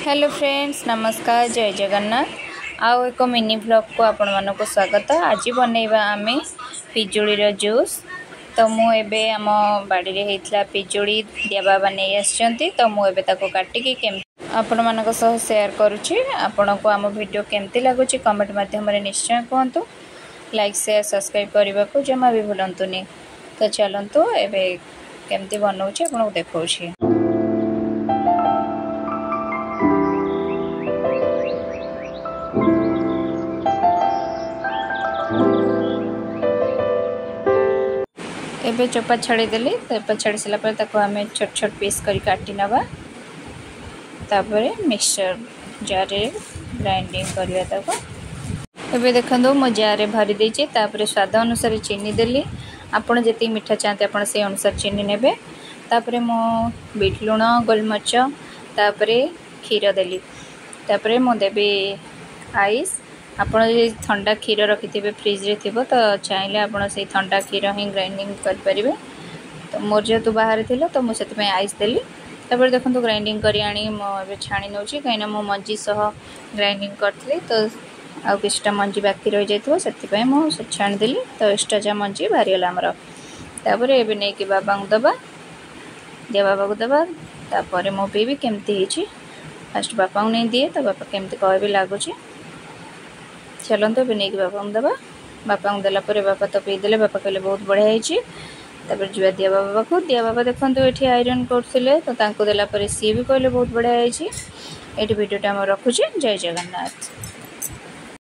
Hello friends, नमस्कार, जय जगन्नाथ। आउ एक मिनी ब्लॉग को आपण मानक स्वागत। आज बनैबा आमे पिजुड़ी जूस। तो मु एबे आम बाड़ी रे हेइतला पिजुड़ी दिया बाबा नहीं आछंती। तो मु एबे ताको काटिकी केम आपण मानक सह शेयर करूची। आपण को आम वीडियो केमती लागुची कमेंट माध्यम रे निश्चय कहंतु। लाइक शेयर सब्सक्राइब करबा को जमा भी भूलंतुनी। तो चलंतु एबे केमती बनौची आपण को देखौची। एबे चोपा छाड़ी देली। चोपा छाड़ी सारा पर ताको हमें छोट छोट पीस करी काटी नबा। तापरे मिक्सचर जार रे ग्राइंडिंग करबा ताको। एबे देखंदो मो जार रे भरी देछि। तापरे स्वाद अनुसार चीनी देली। आपण जति मीठा चाहते आपण से अनुसार चीनी नेबे। तापरे मो बीट लूण, गोलमरीच, तापरे खीर देली। तापरे मो देबे आइस। आपण ठंडा क्षीर रखिथे फ्रिज रे थिबो तो चाहिले आपण से ठंडा क्षीर ही ग्राइंडिंग कर परिबे। तो मोर जेतु बाहर थिलो तो मु सेति में आइस देली। तबे देखंतु ग्राइंडिंग करी आनी मो एबे छाणी नउची कहिना मो मंजी सह ग्राइंडिंग करथली। तो आ किछटा मंजी बाकी रहि जायतो सेति पय मो से छाणी देली। तो एक्स्ट्रा जा मंजी भारी होला हमर। तबे एबे नै कि बाबा को दबा, जे बाबा को दबा। तापरे मो बेबी केमती हिची फर्स्ट बापा को नै दिए। तो बापा केमती कहबे लागुची। चलते भी नहीं बापा को दबा। बापा को देला बापा तो पी देले। बापा कहले बहुत बढ़िया होइची। तब जुआ दिया बाबा को दिया बाबा देखो ये आयरन करते तो देला सी भी कहले बहुत बढ़िया होइची। ये वीडियो हम रखुचे। जय जगन्नाथ।